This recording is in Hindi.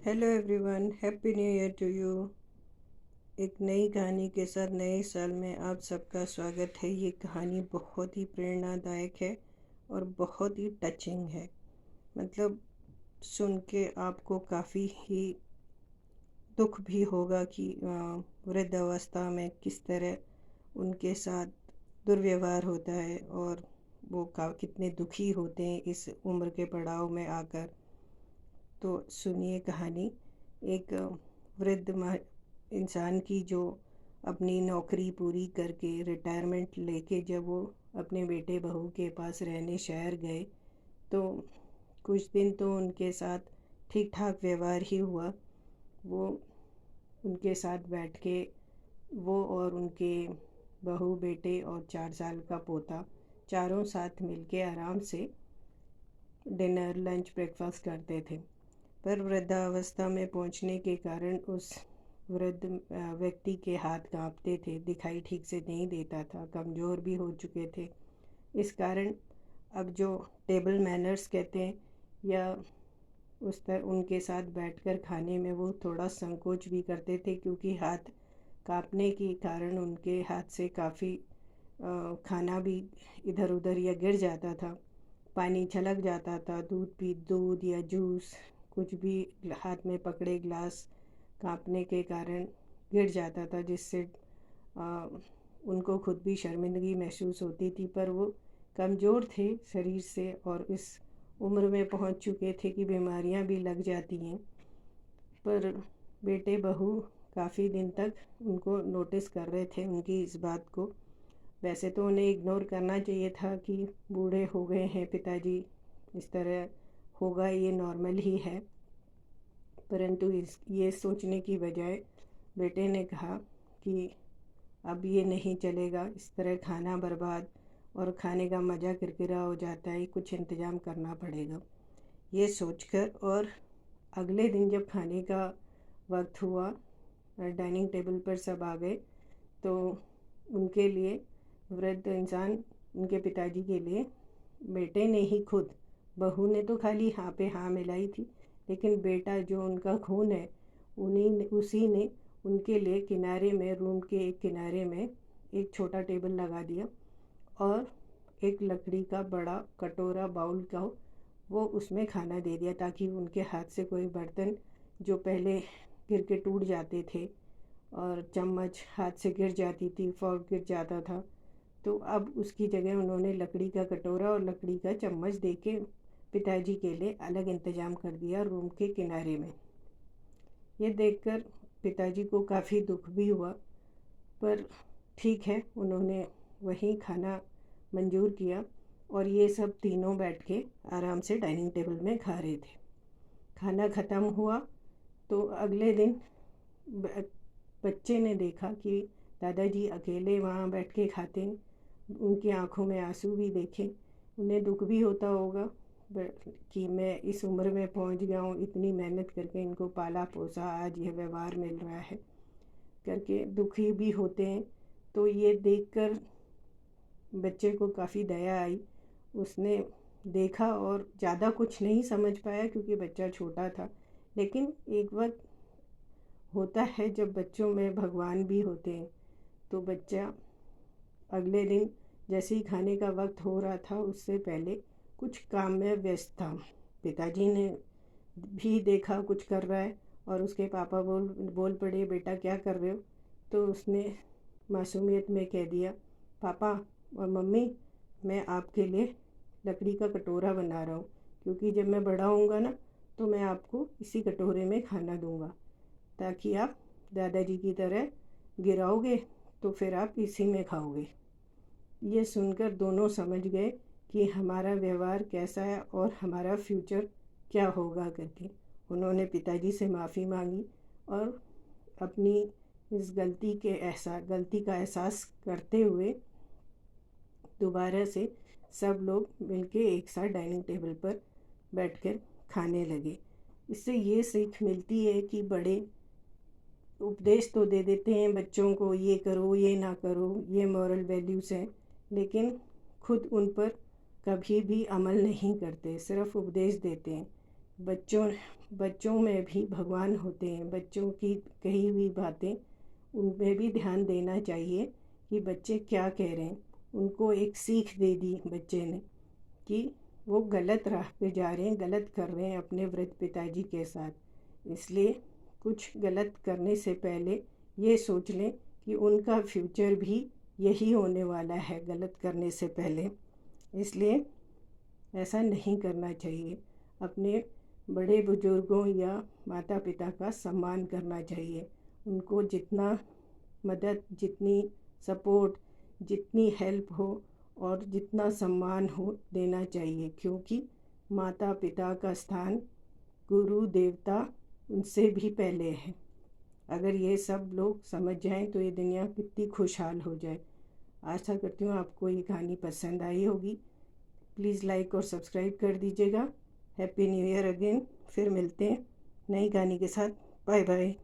Hello everyone, happy new year to you. एक नई कहानी के साथ नए साल में आप सबका स्वागत है। ये कहानी बहुत ही प्रेरणादायक है और बहुत ही टचिंग है। मतलब सुन के आपको काफ़ी ही दुख भी होगा कि वृद्ध अवस्था में किस तरह उनके साथ दुर्व्यवहार होता है और वो कितने दुखी होते हैं इस उम्र के पड़ाव में आकर। तो सुनिए कहानी। एक वृद्ध इंसान की, जो अपनी नौकरी पूरी करके रिटायरमेंट लेके जब वो अपने बेटे बहू के पास रहने शहर गए, तो कुछ दिन तो उनके साथ ठीक ठाक व्यवहार ही हुआ। वो उनके साथ बैठ के, वो और उनके बहू, बेटे और 4 साल का पोता, चारों साथ मिलके आराम से डिनर, लंच, ब्रेकफास्ट करते थे। पर वृद्धावस्था में पहुंचने के कारण उस वृद्ध व्यक्ति के हाथ कांपते थे, दिखाई ठीक से नहीं देता था, कमज़ोर भी हो चुके थे। इस कारण अब जो टेबल मैनर्स कहते हैं, या उस तरह उनके साथ बैठकर खाने में वो थोड़ा संकोच भी करते थे, क्योंकि हाथ कांपने के कारण उनके हाथ से काफ़ी खाना भी इधर उधर या गिर जाता था, पानी छलक जाता था, दूध या जूस कुछ भी हाथ में पकड़े ग्लास कांपने के कारण गिर जाता था, जिससे उनको खुद भी शर्मिंदगी महसूस होती थी। पर वो कमज़ोर थे शरीर से और इस उम्र में पहुंच चुके थे कि बीमारियां भी लग जाती हैं। पर बेटे बहू काफ़ी दिन तक उनको नोटिस कर रहे थे, उनकी इस बात को। वैसे तो उन्हें इग्नोर करना चाहिए था कि बूढ़े हो गए हैं पिताजी, इस तरह होगा, ये नॉर्मल ही है। परंतु ये सोचने की बजाय बेटे ने कहा कि अब ये नहीं चलेगा, इस तरह खाना बर्बाद और खाने का मज़ा किरकिरा हो जाता है, कुछ इंतज़ाम करना पड़ेगा। ये सोचकर, और अगले दिन जब खाने का वक्त हुआ, डाइनिंग टेबल पर सब आ गए, तो उनके लिए वृद्ध इंसान, उनके पिताजी के लिए बेटे ने ही खुद, बहू ने तो खाली हाँ पे हाँ मिलाई थी, लेकिन बेटा जो उनका खून है, उसी ने उनके लिए किनारे में, रूम के एक किनारे में एक छोटा टेबल लगा दिया और एक लकड़ी का बड़ा कटोरा, बाउल का, वो उसमें खाना दे दिया, ताकि उनके हाथ से कोई बर्तन जो पहले गिर के टूट जाते थे और चम्मच हाथ से गिर जाती थी, फोर्क गिर जाता था, तो अब उसकी जगह उन्होंने लकड़ी का कटोरा और लकड़ी का चम्मच दे के पिताजी के लिए अलग इंतज़ाम कर दिया रूम के किनारे में। ये देखकर पिताजी को काफ़ी दुख भी हुआ, पर ठीक है, उन्होंने वहीं खाना मंजूर किया और ये सब तीनों बैठ के आराम से डाइनिंग टेबल में खा रहे थे। खाना ख़त्म हुआ तो अगले दिन बच्चे ने देखा कि दादाजी अकेले वहाँ बैठ के खाते हैं। उनकी आंखों में आंसू भी देखे। उन्हें दुख भी होता होगा कि मैं इस उम्र में पहुँच गया हूँ, इतनी मेहनत करके इनको पाला पोसा, आज यह व्यवहार मिल रहा है करके दुखी भी होते हैं। तो ये देखकर बच्चे को काफ़ी दया आई। उसने देखा और ज़्यादा कुछ नहीं समझ पाया, क्योंकि बच्चा छोटा था। लेकिन एक वक्त होता है जब बच्चों में भगवान भी होते हैं। तो बच्चा अगले दिन जैसे ही खाने का वक्त हो रहा था, उससे पहले कुछ काम में व्यस्त था। पिताजी ने भी देखा कुछ कर रहा है और उसके पापा बोल पड़े, बेटा क्या कर रहे हो? तो उसने मासूमियत में कह दिया, पापा और मम्मी, मैं आपके लिए लकड़ी का कटोरा बना रहा हूँ, क्योंकि जब मैं बड़ा होऊंगा ना, तो मैं आपको इसी कटोरे में खाना दूंगा, ताकि आप दादाजी की तरह गिराओगे तो फिर आप इसी में खाओगे। ये सुनकर दोनों समझ गए कि हमारा व्यवहार कैसा है और हमारा फ्यूचर क्या होगा करके। उन्होंने पिताजी से माफ़ी मांगी और अपनी इस गलती का एहसास करते हुए दोबारा से सब लोग मिलके एक साथ डाइनिंग टेबल पर बैठकर खाने लगे। इससे ये सीख मिलती है कि बड़े उपदेश तो दे देते हैं बच्चों को, ये करो, ये ना करो, ये मॉरल वैल्यूज़ हैं, लेकिन खुद उन पर कभी भी अमल नहीं करते, सिर्फ उपदेश देते हैं। बच्चों बच्चों में भी भगवान होते हैं। बच्चों की कही हुई बातें उनमें भी ध्यान देना चाहिए कि बच्चे क्या कह रहे हैं। उनको एक सीख दे दी बच्चे ने कि वो गलत राह पे जा रहे हैं, गलत कर रहे हैं अपने वृद्ध पिताजी के साथ। इसलिए कुछ गलत करने से पहले ये सोच लें कि उनका फ्यूचर भी यही होने वाला है गलत करने से पहले। इसलिए ऐसा नहीं करना चाहिए। अपने बड़े बुजुर्गों या माता पिता का सम्मान करना चाहिए। उनको जितना मदद, जितनी सपोर्ट, जितनी हेल्प हो और जितना सम्मान हो देना चाहिए, क्योंकि माता पिता का स्थान गुरु देवता उनसे भी पहले है। अगर ये सब लोग समझ जाएं तो ये दुनिया कितनी खुशहाल हो जाए। आशा करती हूँ आपको ये कहानी पसंद आई होगी। प्लीज़ लाइक और सब्सक्राइब कर दीजिएगा। Happy new year again. फिर मिलते हैं नई कहानी के साथ। Bye bye.